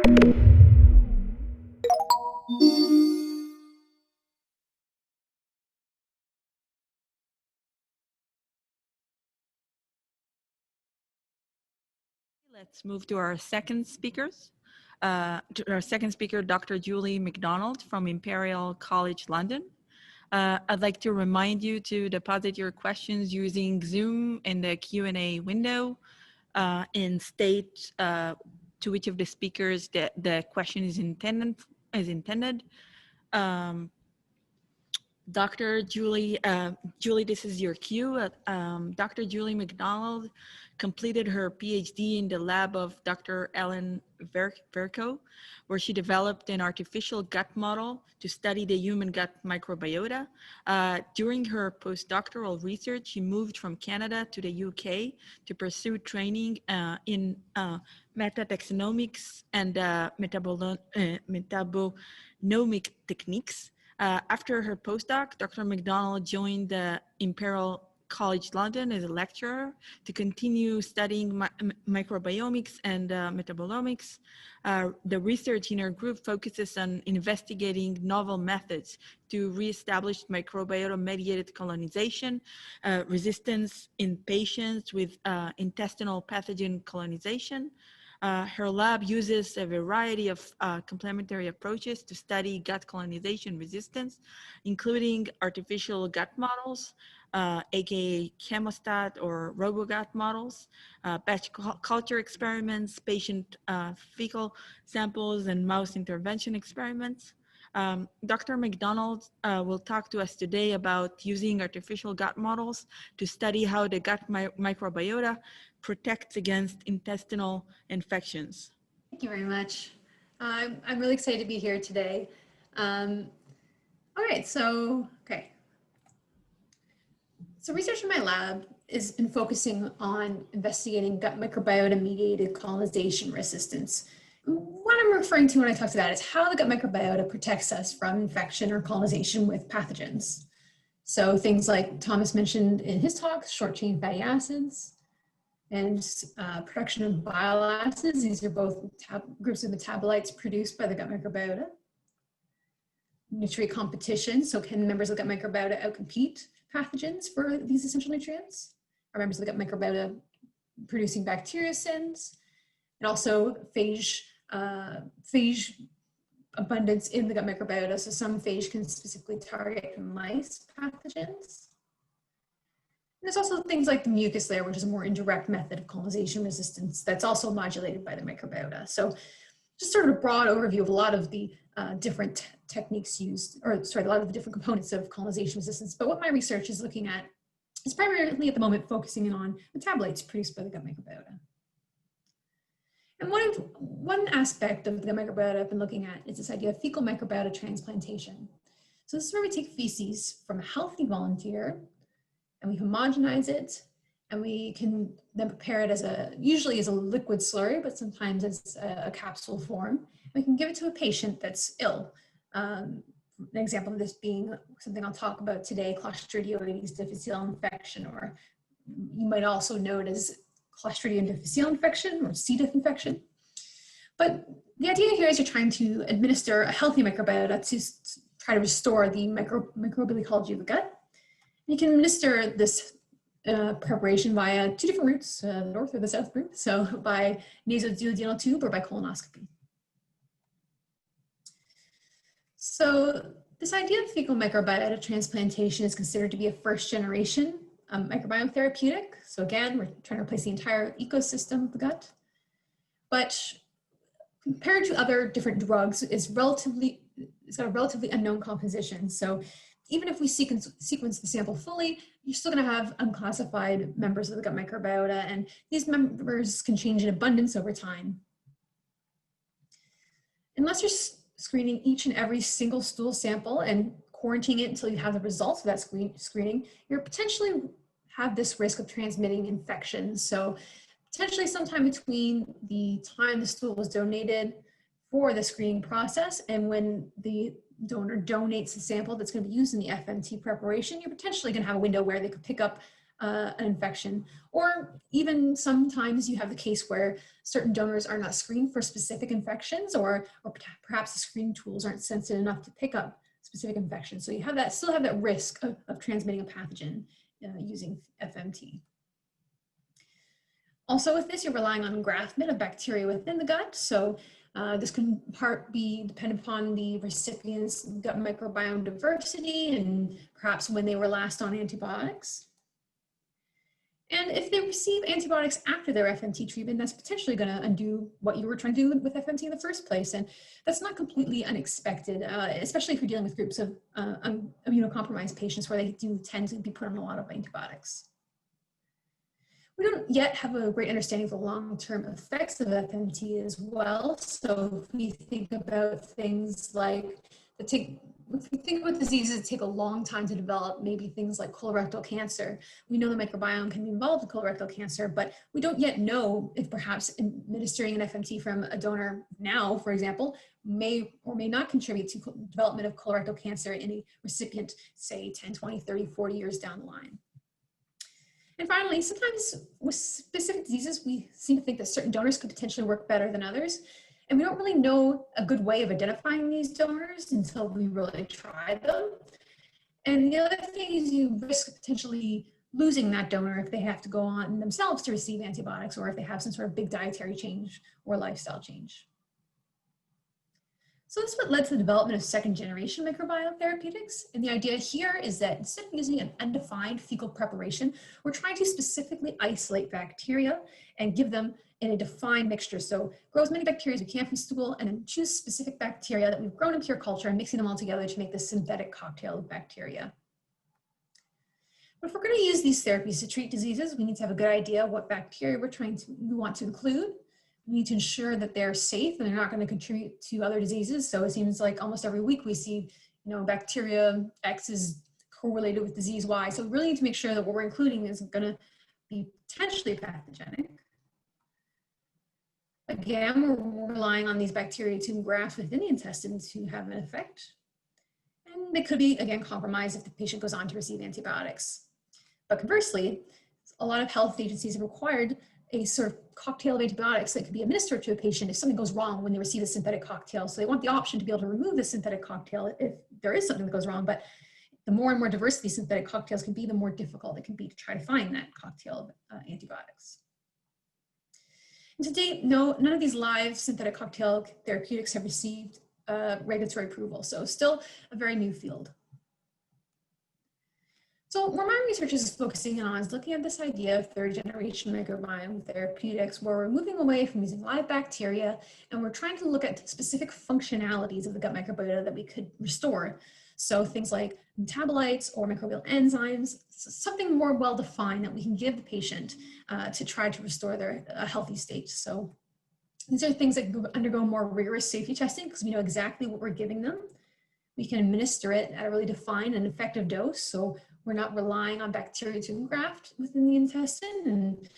Let's move to our second speakers. Dr. Julie McDonald from Imperial College London. I'd like to remind you to deposit your questions using Zoom in the Q&A window and state to which of the speakers the question is intended. Dr. Julie, this is your cue. Dr. Julie McDonald completed her PhD in the lab of Dr. Ellen Verco, where she developed an artificial gut model to study the human gut microbiota. During her postdoctoral research, she moved from Canada to the UK to pursue training in metataxonomics and metabonomic techniques. After her postdoc, Dr. McDonald joined the Imperial College London as a lecturer to continue studying microbiomics and metabolomics. The research in her group focuses on investigating novel methods to reestablish microbiota-mediated colonization, resistance in patients with intestinal pathogen colonization. Her lab uses a variety of complementary approaches to study gut colonization resistance, including artificial gut models, aka Chemostat or Robogut models, batch culture experiments, patient fecal samples, and mouse intervention experiments. Dr. McDonald will talk to us today about using artificial gut models to study how the gut microbiota protects against intestinal infections. Thank you very much. I'm really excited to be here today. All right, so research in my lab has been focusing on investigating gut microbiota-mediated colonization resistance. What I'm referring to when I talk to that is how the gut microbiota protects us from infection or colonization with pathogens. So things like Thomas mentioned in his talk, short-chain fatty acids, and production of bile acids. These are both groups of metabolites produced by the gut microbiota. Nutrient competition, so can members of the gut microbiota outcompete pathogens for these essential nutrients? Are members of the gut microbiota producing bacteriocins? And also phage abundance in the gut microbiota. So some phage can specifically target mice pathogens. There's also things like the mucus layer, which is a more indirect method of colonization resistance that's also modulated by the microbiota. So just sort of a broad overview of a lot of the different techniques used, or sorry, a lot of the different components of colonization resistance. But what my research is looking at is primarily at the moment focusing in on metabolites produced by the gut microbiota. And one aspect of the gut microbiota I've been looking at is this idea of fecal microbiota transplantation. So this is where we take feces from a healthy volunteer and we homogenize it, and we can then prepare it as usually as a liquid slurry, but sometimes as a capsule form. We can give it to a patient that's ill. An example of this being something I'll talk about today, Clostridioides difficile infection, or you might also know it as Clostridium difficile infection or C. diff infection. But the idea here is you're trying to administer a healthy microbiota to try to restore the microbial ecology of the gut. You can administer this preparation via two different routes, the north or the south route, so by nasoduodenal tube or by colonoscopy. So this idea of fecal microbiota transplantation is considered to be a first generation microbiome therapeutic. So again, we're trying to replace the entire ecosystem of the gut. But compared to other different drugs, it's got a relatively unknown composition. So even if we sequence the sample fully, you're still going to have unclassified members of the gut microbiota, and these members can change in abundance over time. Unless you're screening each and every single stool sample and quarantining it until you have the results of that screening, you're potentially have this risk of transmitting infections. So potentially sometime between the time the stool was donated for the screening process and when the donor donates the sample that's going to be used in the FMT preparation, you're potentially going to have a window where they could pick up an infection. Or even sometimes you have the case where certain donors are not screened for specific infections, or perhaps the screening tools aren't sensitive enough to pick up specific infections. So you have that, still have that risk of transmitting a pathogen using FMT. Also with this, you're relying on engraftment of bacteria within the gut. So this can in part be dependent upon the recipient's gut microbiome diversity and perhaps when they were last on antibiotics. And if they receive antibiotics after their FMT treatment, that's potentially going to undo what you were trying to do with FMT in the first place. And that's not completely unexpected, especially if you're dealing with groups of immunocompromised patients where they do tend to be put on a lot of antibiotics. We don't yet have a great understanding of the long-term effects of FMT as well. So if we think about things like if we think about diseases that take a long time to develop, maybe things like colorectal cancer, we know the microbiome can be involved in colorectal cancer, but we don't yet know if perhaps administering an FMT from a donor now, for example, may or may not contribute to development of colorectal cancer in a recipient, say 10, 20, 30, 40 years down the line. And finally, sometimes with specific diseases, we seem to think that certain donors could potentially work better than others. And we don't really know a good way of identifying these donors until we really try them. And the other thing is you risk potentially losing that donor if they have to go on themselves to receive antibiotics, or if they have some sort of big dietary change or lifestyle change. So this is what led to the development of second-generation microbiome therapeutics. And the idea here is that instead of using an undefined fecal preparation, we're trying to specifically isolate bacteria and give them in a defined mixture. So grow as many bacteria as we can from stool and then choose specific bacteria that we've grown in pure culture and mixing them all together to make this synthetic cocktail of bacteria. But if we're going to use these therapies to treat diseases, we need to have a good idea of what bacteria we want to include. We need to ensure that they're safe and they're not going to contribute to other diseases. So it seems like almost every week we see, bacteria X is correlated with disease Y. So we really need to make sure that what we're including is going to be potentially pathogenic. Again, we're relying on these bacteria to engraft within the intestine to have an effect. And they could be, again, compromised if the patient goes on to receive antibiotics. But conversely, a lot of health agencies have required a sort of cocktail of antibiotics that could be administered to a patient if something goes wrong when they receive a synthetic cocktail. So they want the option to be able to remove the synthetic cocktail if there is something that goes wrong. But the more and more diverse these synthetic cocktails can be, the more difficult it can be to try to find that cocktail of antibiotics. And to date, none of these live synthetic cocktail therapeutics have received regulatory approval. So still a very new field. So what my research is focusing on is looking at this idea of third-generation microbiome therapeutics, where we're moving away from using live bacteria, and we're trying to look at specific functionalities of the gut microbiota that we could restore. So things like metabolites or microbial enzymes, something more well-defined that we can give the patient to try to restore their healthy state. So these are things that undergo more rigorous safety testing because we know exactly what we're giving them. We can administer it at a really defined and effective dose. So we're not relying on bacteria to engraft within the intestine, and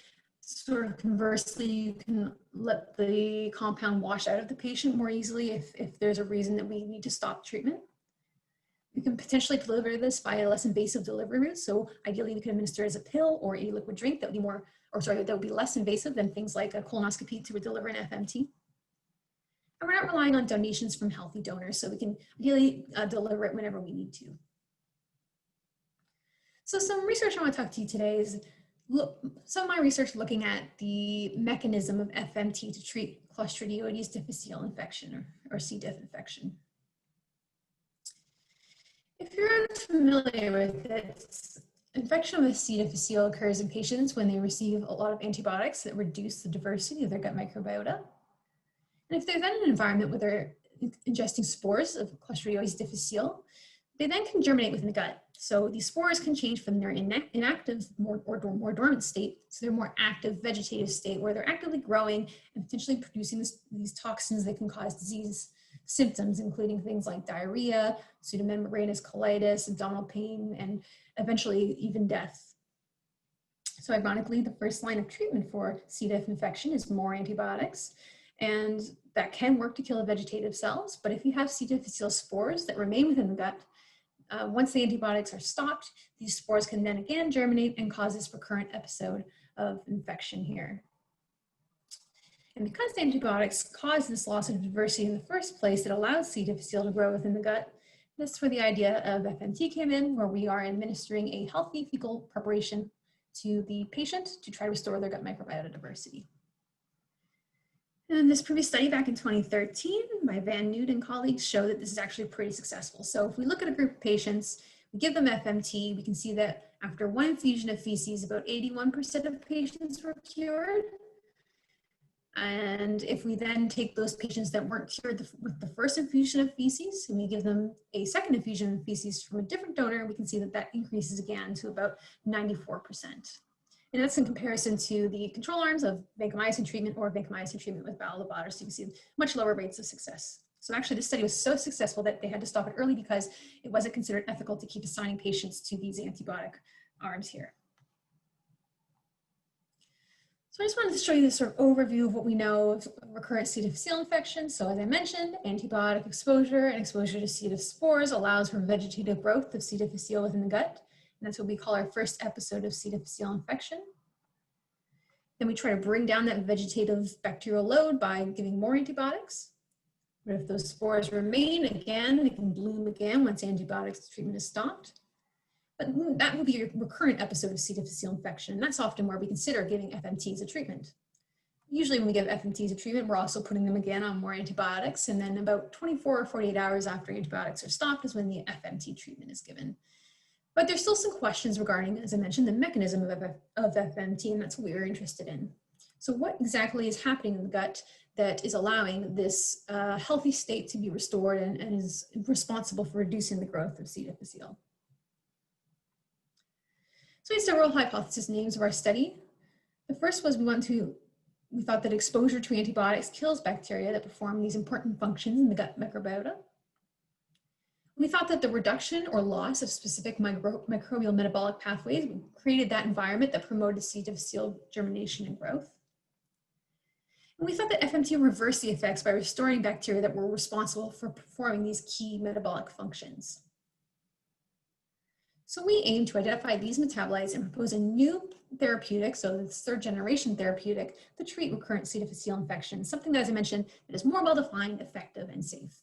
sort of conversely, you can let the compound wash out of the patient more easily if there's a reason that we need to stop treatment. We can potentially deliver this by a less invasive delivery route. So ideally we can administer it as a pill or a liquid drink that would be less invasive than things like a colonoscopy to deliver an FMT. And we're not relying on donations from healthy donors, so we can ideally deliver it whenever we need to. So some research I want to talk to you today is some of my research looking at the mechanism of FMT to treat Clostridioides difficile infection or C. diff infection. If you're unfamiliar with it, infection with C. difficile occurs in patients when they receive a lot of antibiotics that reduce the diversity of their gut microbiota. And if they're then in an environment where they're ingesting spores of Clostridioides difficile, they then can germinate within the gut. So these spores can change from their inactive, more dormant state to their more active vegetative state, where they're actively growing and potentially producing these toxins that can cause disease symptoms, including things like diarrhea, pseudomembranous colitis, abdominal pain, and eventually even death. So ironically, the first line of treatment for C. diff infection is more antibiotics, and that can work to kill the vegetative cells. But if you have C. difficile spores that remain within the gut, once the antibiotics are stopped, these spores can then again germinate and cause this recurrent episode of infection here. And because the antibiotics cause this loss of diversity in the first place, it allows C. difficile to grow within the gut. That's where the idea of FMT came in, where we are administering a healthy fecal preparation to the patient to try to restore their gut microbiota diversity. And this previous study back in 2013 by Van Noot and colleagues showed that this is actually pretty successful. So if we look at a group of patients, we give them FMT, we can see that after one infusion of feces, about 81% of patients were cured. And if we then take those patients that weren't cured with the first infusion of feces and we give them a second infusion of feces from a different donor, we can see that that increases again to about 94%. And that's in comparison to the control arms of vancomycin treatment or vancomycin treatment with bowel bladder. So you can see much lower rates of success. So actually this study was so successful that they had to stop it early because it wasn't considered ethical to keep assigning patients to these antibiotic arms here. So I just wanted to show you this sort of overview of what we know of recurrent C. difficile infection. So as I mentioned, antibiotic exposure and exposure to C. diff spores allows for vegetative growth of C. difficile within the gut. And that's what we call our first episode of C. difficile infection. Then we try to bring down that vegetative bacterial load by giving more antibiotics. But if those spores remain, again, they can bloom again once antibiotics treatment is stopped. But that will be a recurrent episode of C. difficile infection. And that's often where we consider giving FMT as a treatment. Usually when we give FMT as a treatment, we're also putting them again on more antibiotics. And then about 24 or 48 hours after antibiotics are stopped is when the FMT treatment is given. But there's still some questions regarding, as I mentioned, the mechanism of FMT, and that's what we were interested in. So what exactly is happening in the gut that is allowing this healthy state to be restored and is responsible for reducing the growth of C. difficile? So we had several hypothesis names of our study. The first was we thought that exposure to antibiotics kills bacteria that perform these important functions in the gut microbiota. We thought that the reduction or loss of specific microbial metabolic pathways created that environment that promoted C. difficile germination and growth. And we thought that FMT reversed the effects by restoring bacteria that were responsible for performing these key metabolic functions. So we aim to identify these metabolites and propose a new therapeutic, so the third generation therapeutic, to treat recurrent C. difficile infection, something that, as I mentioned, that is more well-defined, effective, and safe.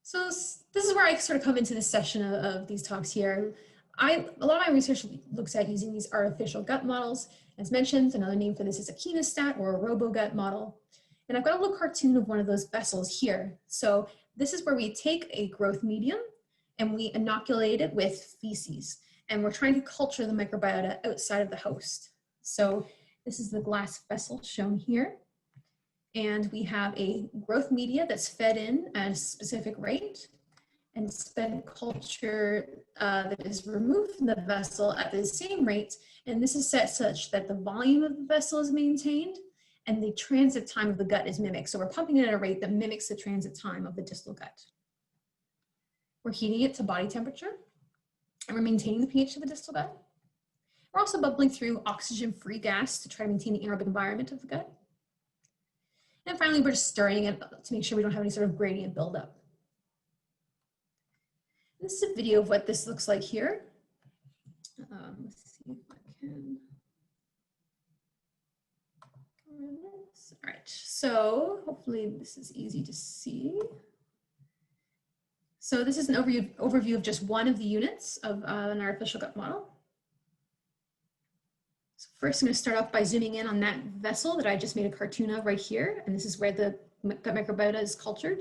So this is where I sort of come into this session of these talks here. A lot of my research looks at using these artificial gut models. As mentioned, another name for this is a Chemostat or a Robogut model. And I've got a little cartoon of one of those vessels here. So this is where we take a growth medium and we inoculate it with feces. And we're trying to culture the microbiota outside of the host. So this is the glass vessel shown here. And we have a growth media that's fed in at a specific rate and spent culture that is removed from the vessel at the same rate. And this is set such that the volume of the vessel is maintained and the transit time of the gut is mimicked. So we're pumping it at a rate that mimics the transit time of the distal gut. We're heating it to body temperature and we're maintaining the pH of the distal gut. We're also bubbling through oxygen-free gas to try to maintain the anaerobic environment of the gut. And finally, we're just stirring it to make sure we don't have any sort of gradient buildup. This is a video of what this looks like here. Let's see if I can. All right, so hopefully this is easy to see. So this is an overview of just one of the units of an artificial gut model. So first, I'm going to start off by zooming in on that vessel that I just made a cartoon of right here. And this is where the gut microbiota is cultured.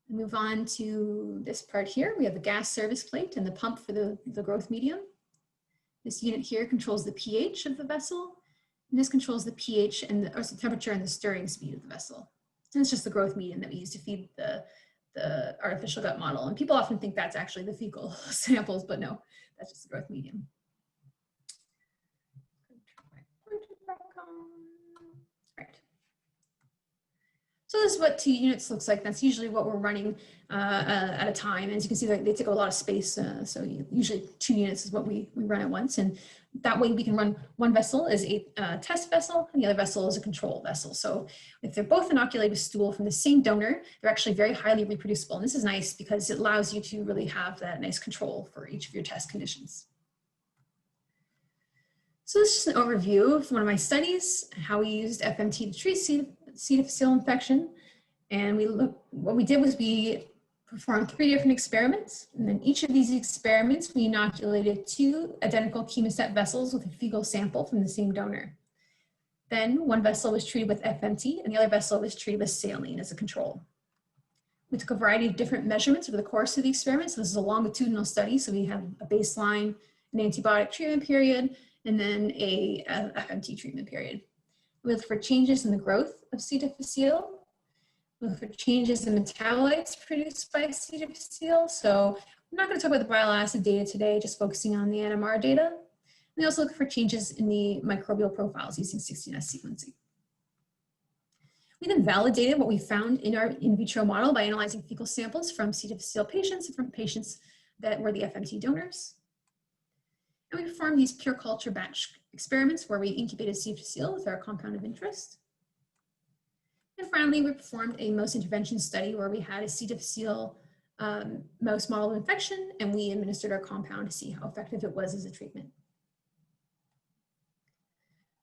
Move on to this part here. We have the gas service plate and the pump for the growth medium. This unit here controls the pH of the vessel. And this controls the pH and the temperature and the stirring speed of the vessel. And it's just the growth medium that we use to feed the artificial gut model. And people often think that's actually the fecal samples, but no, that's just the growth medium. Right. So this is what 2 units looks like. That's usually what we're running at a time. As you can see, they take a lot of space. So usually 2 units is what we run at once. And that way we can run one vessel as a test vessel and the other vessel is a control vessel. So if they're both inoculated with stool from the same donor, they're actually very highly reproducible. And this is nice because it allows you to really have that nice control for each of your test conditions. So this is just an overview of one of my studies, how we used FMT to treat C. difficile infection. And what we did was we performed 3 different experiments. And then each of these experiments, we inoculated 2 identical chemostat vessels with a fecal sample from the same donor. Then one vessel was treated with FMT and the other vessel was treated with saline as a control. We took a variety of different measurements over the course of the experiment. So this is a longitudinal study. So we have a baseline, an antibiotic treatment period, and then a FMT treatment period. We look for changes in the growth of C. difficile. We look for changes in metabolites produced by C. difficile. So I'm not going to talk about the bile acid data today, just focusing on the NMR data. We also look for changes in the microbial profiles using 16S sequencing. We then validated what we found in our in vitro model by analyzing fecal samples from C. difficile patients and from patients that were the FMT donors. And we performed these pure culture batch experiments where we incubated C. difficile with our compound of interest. And finally, we performed a mouse intervention study where we had a C. difficile mouse model of infection, and we administered our compound to see how effective it was as a treatment.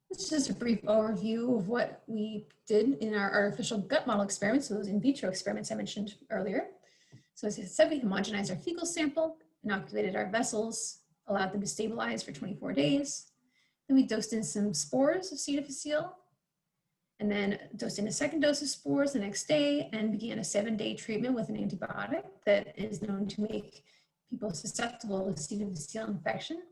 This is just a brief overview of what we did in our artificial gut model experiments, so those in vitro experiments I mentioned earlier. So as I said, we homogenized our fecal sample, inoculated our vessels, allowed them to stabilize for 24 days. Then we dosed in some spores of C. difficile, and then dosed in a second dose of spores the next day and began a 7-day treatment with an antibiotic that is known to make people susceptible to C. difficile infection.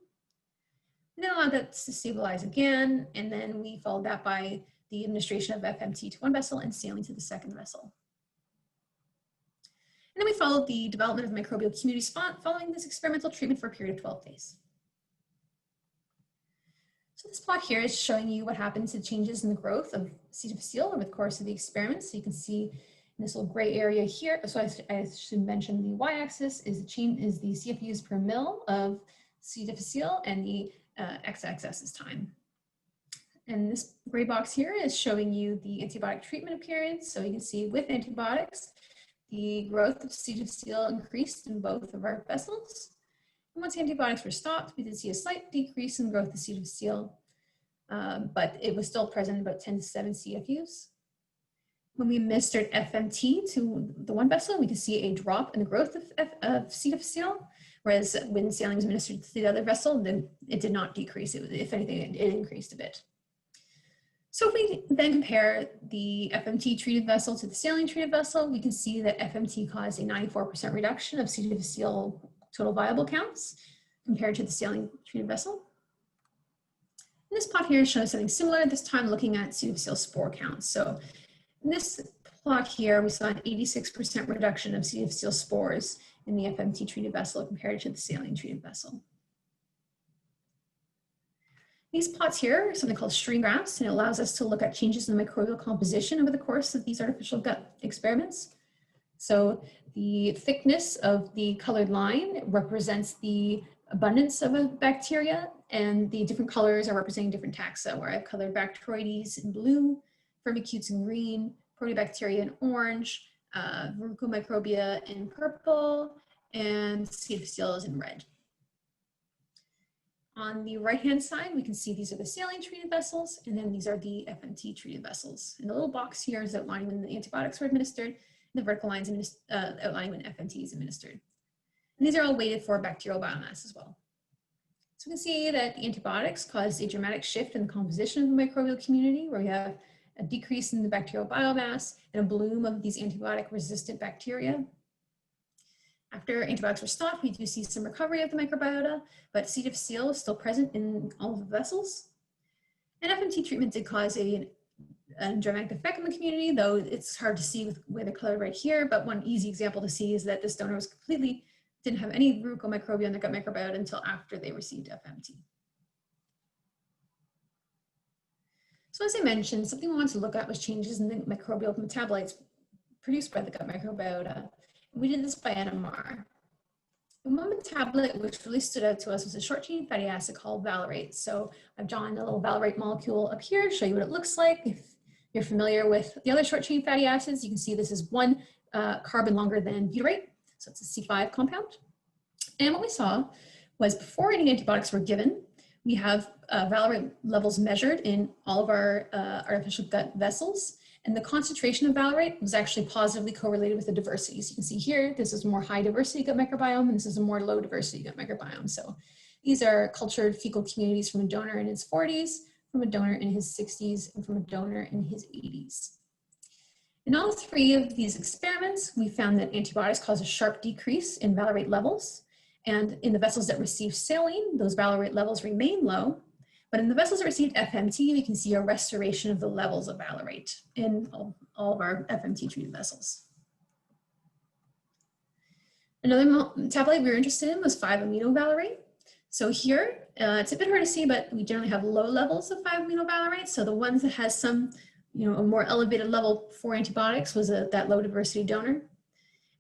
And then allowed that to stabilize again, and then we followed that by the administration of FMT to one vessel and saline to the second vessel. And then we followed the development of the microbial community spot following this experimental treatment for a period of 12 days. So this plot here is showing you what happens to changes in the growth of C. difficile over the course of the experiment. So you can see in this little gray area here, so I should mention the y-axis is the CFUs per mil of C. difficile, and the x-axis is time. And this gray box here is showing you the antibiotic treatment periods. So you can see with antibiotics, the growth of C. difficile increased in both of our vessels. And once antibiotics were stopped, we did see a slight decrease in growth of C. difficile, but it was still present about 10 to 7 CFUs. When we administered FMT to the one vessel, we could see a drop in the growth of C. difficile, whereas when saline was administered to the other vessel, then it did not decrease. If anything, it increased a bit. So if we then compare the FMT treated vessel to the saline treated vessel, we can see that FMT caused a 94% reduction of C. difficile total viable counts compared to the saline treated vessel. And this plot here shows something similar, this time looking at C. difficile spore counts. So in this plot here, we saw an 86% reduction of C. difficile spores in the FMT treated vessel compared to the saline treated vessel. These plots here are something called stream graphs, and it allows us to look at changes in the microbial composition over the course of these artificial gut experiments. So the thickness of the colored line represents the abundance of a bacteria, and the different colors are representing different taxa, where I've colored Bacteroides in blue, Firmicutes in green, Proteobacteria in orange, Microbiota in purple, and C. difficile is in red. On the right-hand side, we can see these are the saline treated vessels, and then these are the FMT treated vessels. And the little box here is outlining when the antibiotics were administered, and the vertical lines outlining when FMT is administered. And these are all weighted for bacterial biomass as well. So we can see that the antibiotics caused a dramatic shift in the composition of the microbial community, where we have a decrease in the bacterial biomass and a bloom of these antibiotic-resistant bacteria. After antibiotics were stopped, we do see some recovery of the microbiota, but C. difficile is still present in all of the vessels. And FMT treatment did cause a dramatic effect in the community, though it's hard to see with the color right here, but one easy example to see is that this donor didn't have any microbiome in the gut microbiota until after they received FMT. So as I mentioned, something we wanted to look at was changes in the microbial metabolites produced by the gut microbiota. We did this by NMR. And one metabolite which really stood out to us was a short-chain fatty acid called Valerate. So I've drawn a little Valerate molecule up here, show you what it looks like. If you're familiar with the other short-chain fatty acids, you can see this is one carbon longer than butyrate. So it's a C5 compound. And what we saw was before any antibiotics were given, we have Valerate levels measured in all of our artificial gut vessels. And the concentration of Valerate was actually positively correlated with the diversity. So you can see here, this is more high diversity gut microbiome, and this is a more low diversity gut microbiome. So these are cultured fecal communities from a donor in his 40s, from a donor in his 60s, and from a donor in his 80s. In all three of these experiments, we found that antibiotics cause a sharp decrease in Valerate levels. And in the vessels that receive saline, those Valerate levels remain low. But in the vessels that received FMT, we can see a restoration of the levels of Valerate in all of our FMT treated vessels. Another metabolite we were interested in was 5-aminovalerate. So here, it's a bit hard to see, but we generally have low levels of 5-aminovalerate. So the ones that has some, a more elevated level for antibiotics was that low diversity donor.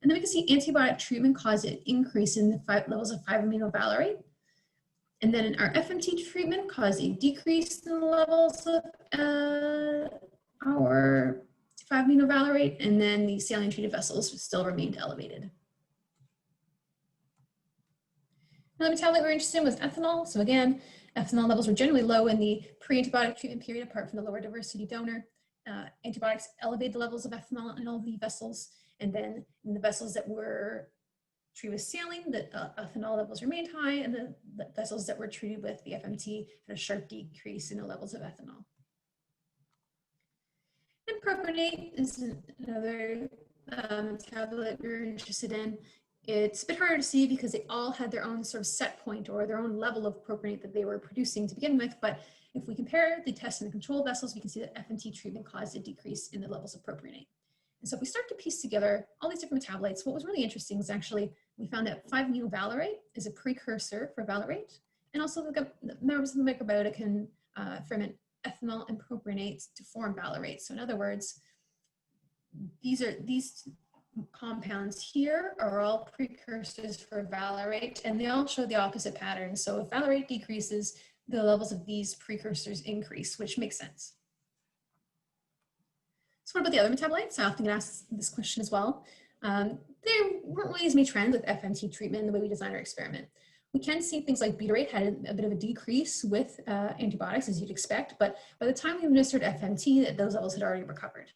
And then we can see antibiotic treatment caused an increase in the levels of 5-aminovalerate. And then in our FMT treatment caused a decrease in the levels of our 5-aminovalerate, and then the saline treated vessels still remained elevated. Another metabolite we were interested in was ethanol. So again, ethanol levels were generally low in the pre-antibiotic treatment period, apart from the lower diversity donor. Antibiotics elevate the levels of ethanol in all the vessels, and then in the vessels that were treated with saline, the ethanol levels remained high, and the vessels that were treated with the FMT had a sharp decrease in the levels of ethanol. And propionate is another metabolite we were interested in. It's a bit harder to see because they all had their own sort of set point or their own level of propionate that they were producing to begin with. But if we compare the test and the control vessels, we can see that FMT treatment caused a decrease in the levels of propionate. And so if we start to piece together all these different metabolites, what was really interesting is actually we found that 5-aminovalerate is a precursor for Valerate, and also the members of the microbiota can ferment ethanol and propionates to form Valerate. So in other words, these compounds here are all precursors for Valerate, and they all show the opposite pattern. So if Valerate decreases, the levels of these precursors increase, which makes sense. So what about the other metabolites? I often get asked this question as well. There weren't really as many trends with FMT treatment in the way we designed our experiment. We can see things like butyrate had a bit of a decrease with antibiotics, as you'd expect, but by the time we administered FMT, those levels had already recovered.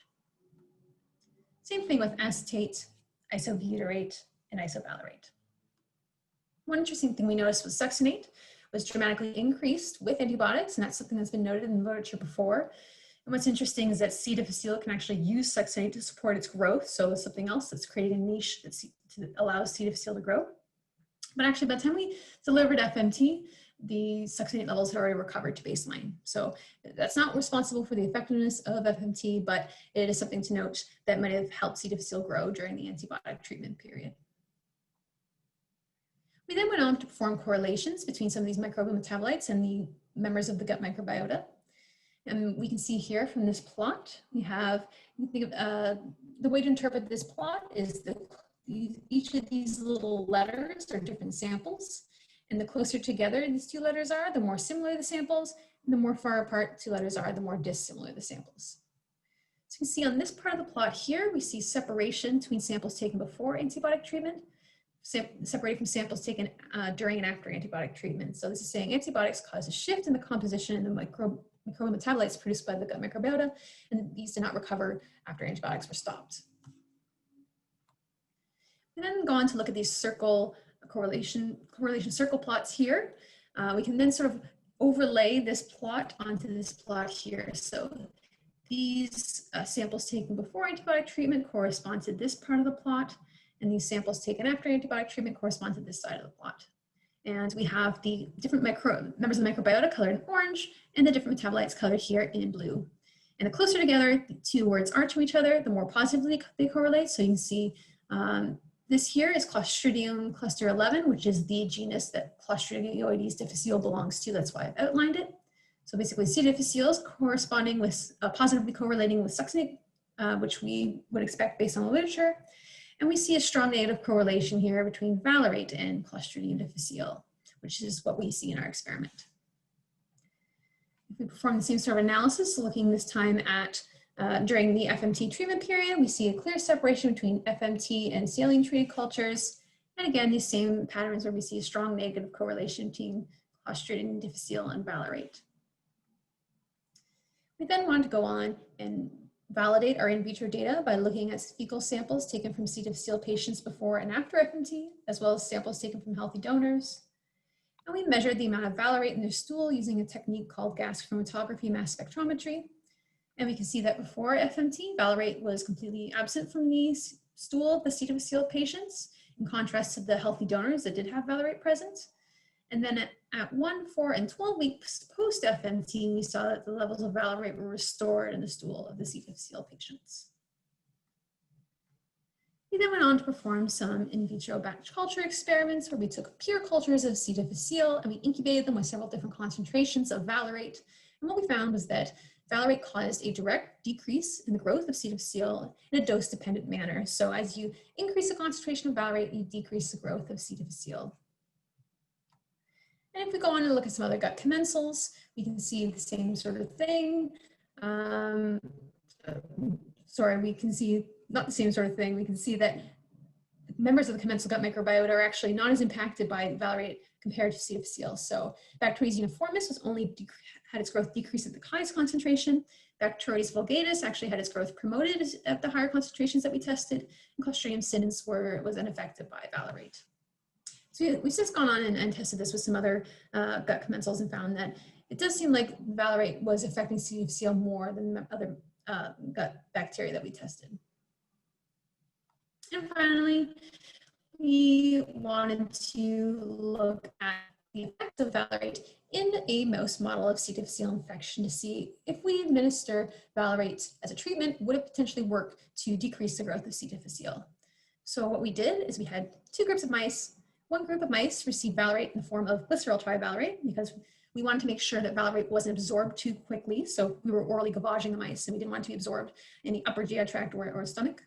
Same thing with acetate, isobutyrate, and isovalerate. One interesting thing we noticed was succinate was dramatically increased with antibiotics, and that's something that's been noted in the literature before. And what's interesting is that C. difficile can actually use succinate to support its growth. So it's something else that's creating a niche that allows C. difficile to grow. But actually, by the time we delivered FMT, the succinate levels had already recovered to baseline. So that's not responsible for the effectiveness of FMT, but it is something to note that might have helped C. difficile grow during the antibiotic treatment period. We then went on to perform correlations between some of these microbial metabolites and the members of the gut microbiota. And we can see here from this plot, we have, the way to interpret this plot is each of these little letters are different samples. And the closer together these two letters are, the more similar the samples, and the more far apart two letters are, the more dissimilar the samples. So you can see on this part of the plot here, we see separation between samples taken before antibiotic treatment, separated from samples taken during and after antibiotic treatment. So this is saying antibiotics cause a shift in the composition in the microbial metabolites produced by the gut microbiota, and these did not recover after antibiotics were stopped. We then go on to look at these correlation circle plots here. We can then sort of overlay this plot onto this plot here. So these samples taken before antibiotic treatment correspond to this part of the plot, and these samples taken after antibiotic treatment correspond to this side of the plot. And we have the different members of the microbiota colored in orange and the different metabolites colored here in blue. And the closer together the two words are to each other, the more positively they correlate. So you can see this here is Clostridium cluster 11, which is the genus that Clostridioides difficile belongs to. That's why I've outlined it. So basically C. difficile is corresponding with, positively correlating with succinate, which we would expect based on the literature. And we see a strong negative correlation here between Valerate and Clostridioides difficile, which is what we see in our experiment. If we perform the same sort of analysis, looking this time at during the FMT treatment period, we see a clear separation between FMT and saline treated cultures. And again, these same patterns where we see a strong negative correlation between Clostridioides difficile and Valerate. We then want to go on and validate our in vitro data by looking at fecal samples taken from C. difficile patients before and after FMT, as well as samples taken from healthy donors. And we measured the amount of Valerate in their stool using a technique called gas chromatography mass spectrometry. And we can see that before FMT, Valerate was completely absent from the stool of the C. difficile patients, in contrast to the healthy donors that did have Valerate present. And then at 1, 4, and 12 weeks post-FMT, we saw that the levels of Valerate were restored in the stool of the C. difficile patients. We then went on to perform some in vitro batch culture experiments where we took pure cultures of C. difficile and we incubated them with several different concentrations of Valerate. And what we found was that Valerate caused a direct decrease in the growth of C. difficile in a dose-dependent manner. So as you increase the concentration of Valerate, you decrease the growth of C. difficile. And if we go on and look at some other gut commensals, we can see the same sort of thing. We can see not the same sort of thing. We can see that members of the commensal gut microbiota are actually not as impacted by Valerate compared to C. difficile. So Bacteroides uniformis was only had its growth decrease at the highest concentration. Bacteroides vulgatus actually had its growth promoted at the higher concentrations that we tested. And Clostridium sinens was unaffected by Valerate. So we've just gone on and tested this with some other gut commensals and found that it does seem like Valerate was affecting C. difficile more than the other gut bacteria that we tested. And finally, we wanted to look at the effect of Valerate in a mouse model of C. difficile infection to see if we administer Valerate as a treatment, would it potentially work to decrease the growth of C. difficile? So what we did is we had 2 groups of mice. One group of mice received Valerate in the form of glycerol trivalerate because we wanted to make sure that Valerate wasn't absorbed too quickly. So we were orally gavaging the mice and we didn't want it to be absorbed in the upper GI tract or stomach.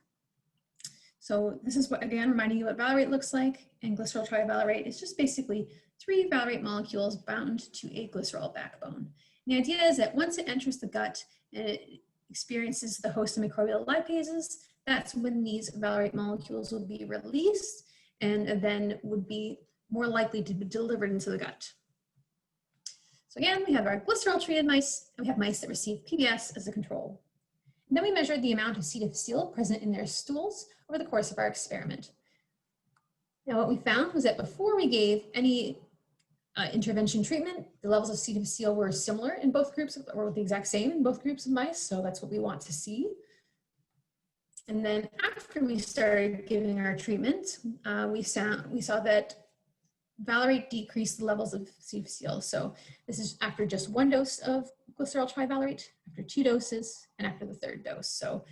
So this is what, again, reminding you what Valerate looks like. And glycerol trivalerate is just basically 3 Valerate molecules bound to a glycerol backbone. And the idea is that once it enters the gut and it experiences the host of microbial lipases, that's when these Valerate molecules will be released and then would be more likely to be delivered into the gut. So again, we have our glycerol treated mice, and we have mice that receive PBS as a control. And then we measured the amount of C. difficile present in their stools over the course of our experiment. Now what we found was that before we gave any intervention treatment, the levels of C. difficile were similar in both groups, or the exact same in both groups of mice, so that's what we want to see. And then after we started giving our treatment, we saw that Valerate decreased the levels of C. difficile. So this is after just 1 dose of glycerol trivalerate, after 2 doses, and after the 3rd dose. So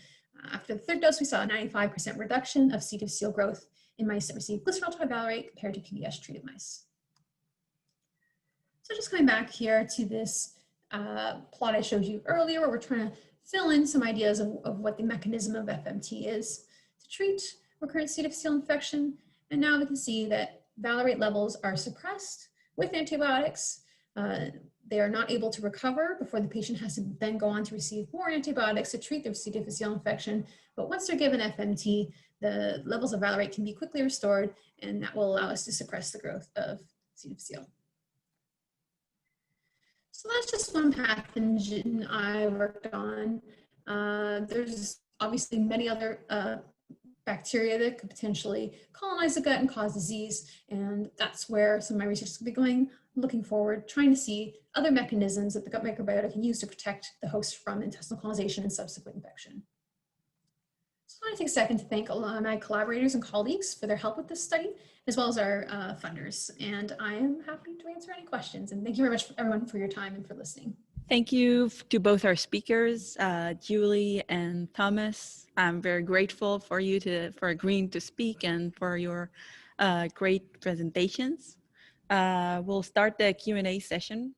after the 3rd dose, we saw a 95% reduction of C. difficile growth in mice that received glycerol trivalerate compared to PBS treated mice. So just coming back here to this plot I showed you earlier, where we're trying to fill in some ideas of what the mechanism of FMT is to treat recurrent C. difficile infection. And now we can see that Valerate levels are suppressed with antibiotics. They are not able to recover before the patient has to then go on to receive more antibiotics to treat their C. difficile infection. But once they're given FMT, the levels of Valerate can be quickly restored, and that will allow us to suppress the growth of C. difficile. So that's just one pathogen I worked on. There's obviously many other bacteria that could potentially colonize the gut and cause disease. And that's where some of my research is going to be going, looking forward, trying to see other mechanisms that the gut microbiota can use to protect the host from intestinal colonization and subsequent infection. So I want to take a second to thank a lot of my collaborators and colleagues for their help with this study, as well as our funders. And I am happy to answer any questions. And thank you very much, everyone, for your time and for listening. Thank you to both our speakers, Julie and Thomas. I'm very grateful for you for agreeing to speak and for your great presentations. We'll start the Q&A session